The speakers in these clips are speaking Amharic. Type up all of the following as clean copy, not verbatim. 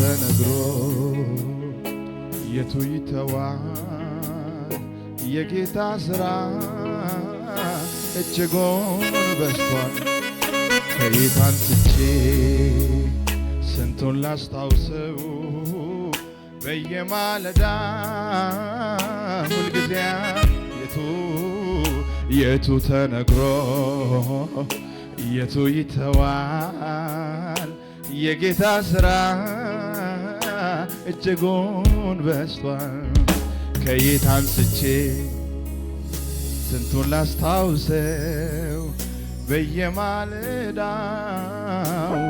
ተነግሮ የቱ ይተዋል የጌታ ሥራ እጅጉን በዝቷል ከየት አንስቼ ስንቱን ላስታውሰው በየማለዳ ሁልጊዜ የቱ ተነግሮ የቱ ይተዋል የጌታ ሥራ እጅጉን በዝቷል ከየት አንስቼ ስንቱን ላስታውሰው በየማለዳው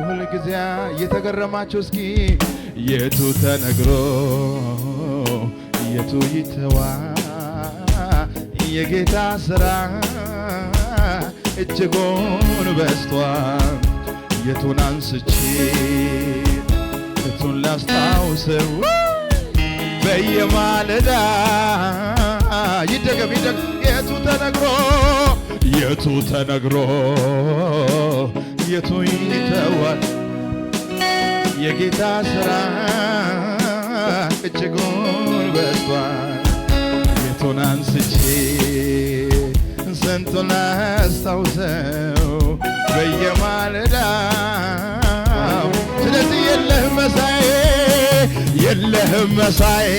ሁልጊዜ እየተገረማችሁ እስኪ የቱ ተነግሮ የቱ ይተዋል የጌታ ሥራ እጅጉን በዝቷል የቱን አንስቼ የቱን ላስታውሰው በየማለዳ ይደገም የቱ ተነግሮ የቱ ይተዋል የጌታ ሥራ እጅጉን በዝቷል የቱን አንስቼ ስንቱን ላስታውሰው በየማለዳው ስለዚህ የለህም መሳዬ የለህም መሳዬ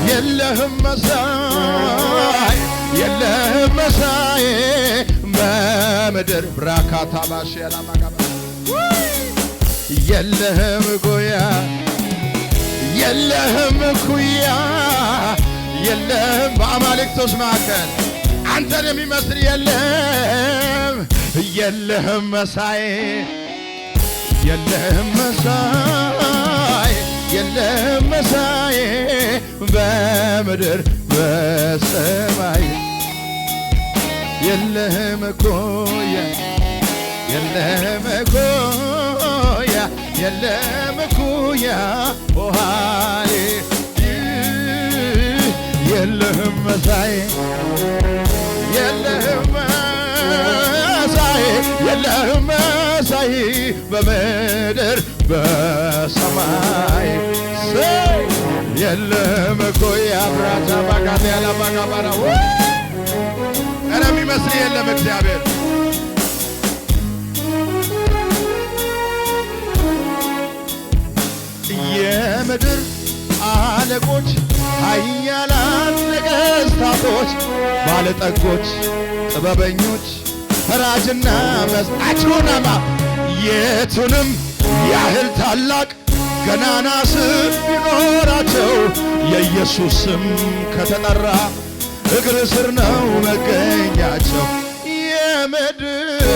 የለህም መሳዬ የለህም መሳዬ በምድር ብራካታ ባሽ ያላማጋባ የለህም ጎያ የለህም ኩያ የለህም በአማልክቶች መካከል አንተን የሚመስል የለህም የለህም መሳዬ የለህም መሳዬ የለህም መሳዬ በምድር በሰማይ የለህም ኩያ የለህም ኩያ የለህም ኩያ ኦሃሌ የለህም መሳዬ የለህም መሳዬ የለህም መሳዬ በምድር በሰማይ የለህም ኩያ ብራታ ባጋት ያላባጋባራ ኧረ የሚመስል የለም እግዚአብሔር የምድር አለቆች ኃያላን ነገሥታቶች ባለጠጎች ጥበበኞች ፈራጅና መስጣችሁናማ የቱንም ያህል ታላቅ ገናና ስም ቢኖራቸው የኢየሱስ ስም ከተጠራ እግር ስር ነው መገኛቸው የምድር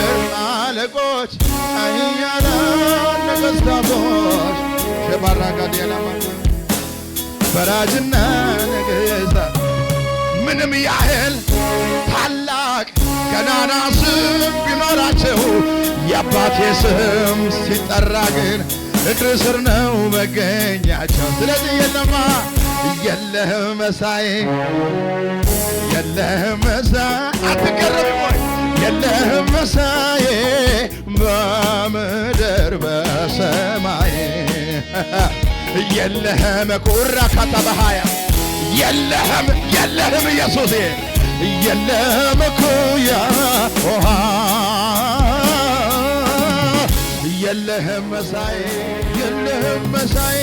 አለቆች ኃያላን ነገሥታቶች ሸባራጋዴላማ ፈራጅና ነገሥታት ምንም ያህል ታላቅ ገናና ስም ቢኖራቸው የአባቴ ስም ሲጠራ ግን እግር ስር ነው መገኛቸው ስለዚህ የለህም መሳዬ የለህም መሳዬ አትገረምም ወይ የለህም መሳዬ በምድር በሰማይ የለህም ኩራ ካታባሃያ የለህም ኢየሱስ የለህም ኩያ ኦሃ የለህም መሳዬ የለህም መሳዬ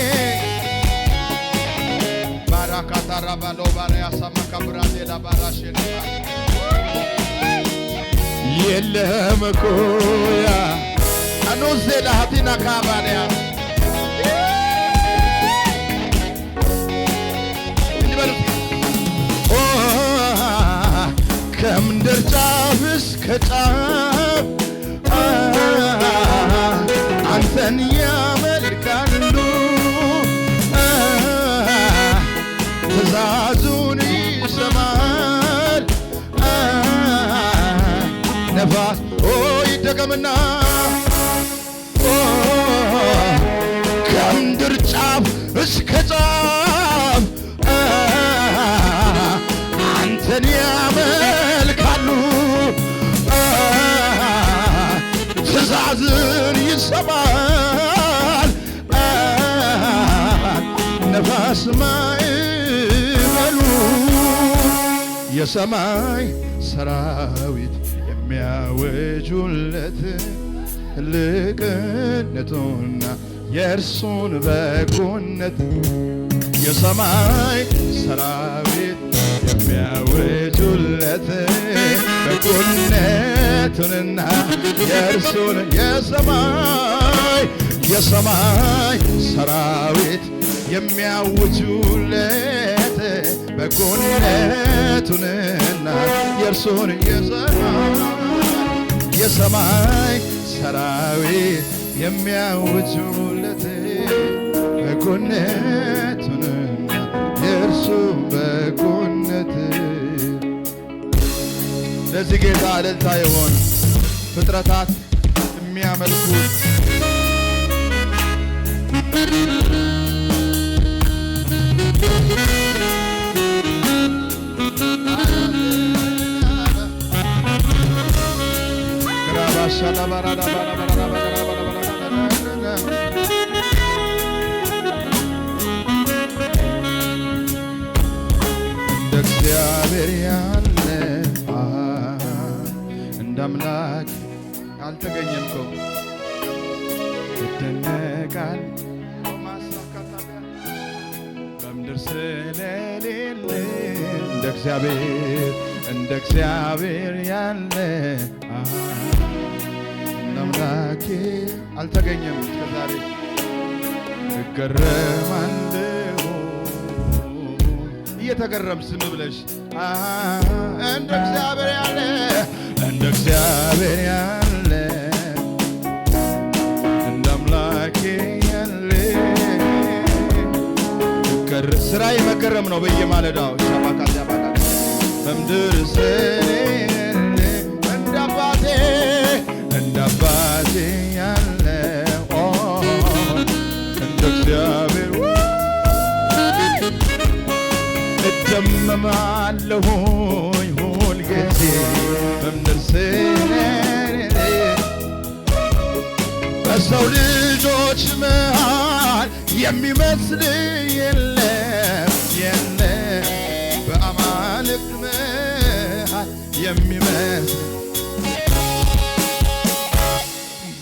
ባራካታራ ባሎ ባሪያ ሰማካ ብራዴላ ባራሽና የለህም ኩያ አኖዜ ላሃቲና ካባሪያ ከምድር ጫፍ እስከ ጫፍ አንተን ያመልካሉ ትእዛዙን ይሰማል ነፋስ ይደገምና ከምድር ጫፍ እስከ ጫፍ አንተን ያመልካሉ ትእዛዝን ይሰማል የሰማይ ሰራዊት የሚያወጁለት ትልቅነቱና የእርሱን በጎነት የሰማይ ሰራዊት የሚያወጁለት በጎነቱንና የእርሱን የሰማይ ሰራዊት የሚያወጁለት በጎነቱንና የእርሱን የሰማይ ሰራዊት የሚያወጁለት በጎነቱንና የእርሱ በጎነት ለዚህ ጌታ እልልታ ይሆን ፍጥረታት የሚያመልኩት እንደ እግዚአብሔር ያለ እንደ አምላክ አልተገኘም እኮ ይደነቃል በምድር ስለሌለ እንደ እግዚአብሔር ያለ እንደ አምላኬ አልተገኘም እስከዛሬ እገረማለሁ እየተገረም ዝም ብለሽ እንደ እግዚአብሔር ያለ እንደ አምላኬ ያለ ስራዬ መገረም ነው በየማለዳው ሻባካት በምድር ስለሌለ እንደ አባቴ ያለ እንደ እግዚአብሔር እደመማለሁኝ ሁልጊዜ በምድር ስለሌለ በሰው ልጆች መሃል የሚመስል የለም በአማልክት መሃል የሚመስል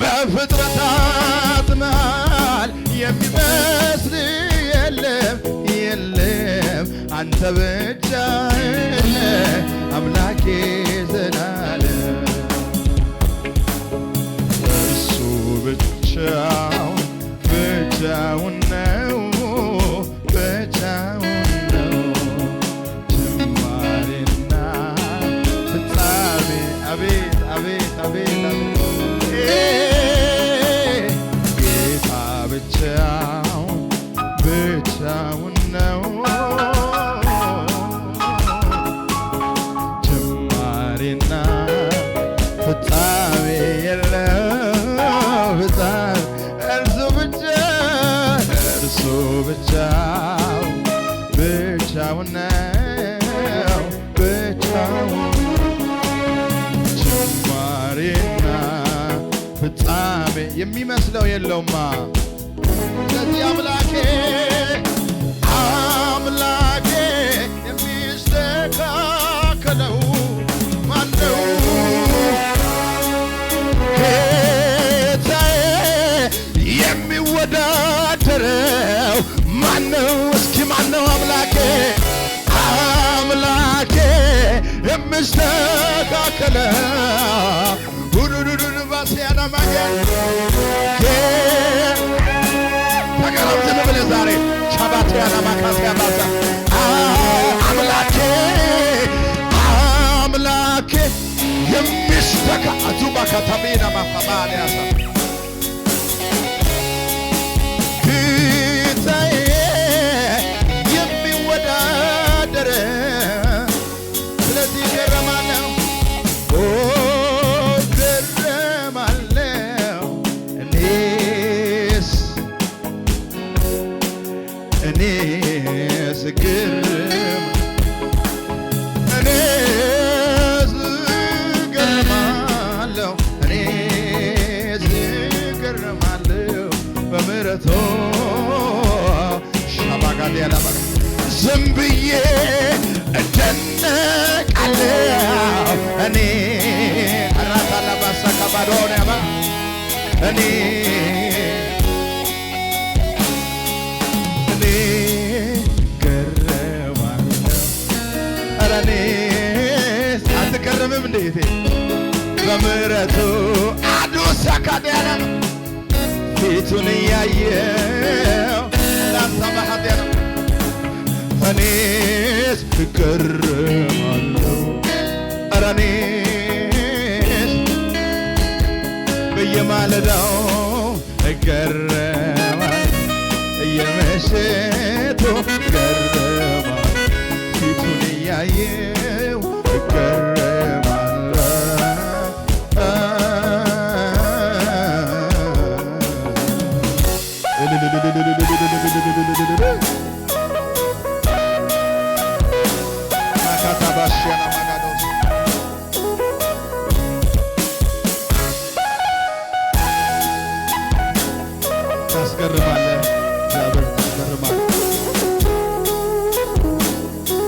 በፍጥረታት መሃል የሚመስል የለም አንተ ብቻህን አምላኬ ዘላለም እርሱ ብቻውን ነው ጅማሬና ፍጻሜ አቤት ጌታ ብቻውን ነው ጅማሬና ፍጻሜ የለው እርሱ ብቻውን ነው ጅማሬና ፍጻሜ የሚመስለው የለውማ ስለዚህ አምላኬ የሚስተካከለው ማነው ጌታዬ የሚወዳደረው ማነው እስኪ ማነው አምላኬ የሚስተካከለው ሁዱዱዱ ባሲያና ማገን ተገረም ዝም ብለህ ዛሬ ሻባቲያና ማካሲያ ባዛ አምላኬ የሚስተካ አዙባ ከተሜና ማፋባንያሳ ጌታዬ የሚወዳደር ስለዚህ ገረማለሁ እኔስ እገረማለሁ በምሕረቱ ሻባጋዴ ዝም ብዬ እደነቃለሁ እኔ አራታላ ባሳካ ባዶንያማ እኔ ገረማለሁ ኧረ እኔስ አትገረምም እንዴት በምሕረቱ አዱስ አካዲያና ፊቱን እያየው ላንሳባሃዲያና እኔስ እገረማለሁ ኧረ እኔስ በየማለዳው እገረማለሁ እየመሸቱ እገረማለሁ ፊቱን እያየው እገረማለሁ ማካታባሽያና ማጋዶስ ታስገርማለህ እግዚአብሔር ታስገርማለህ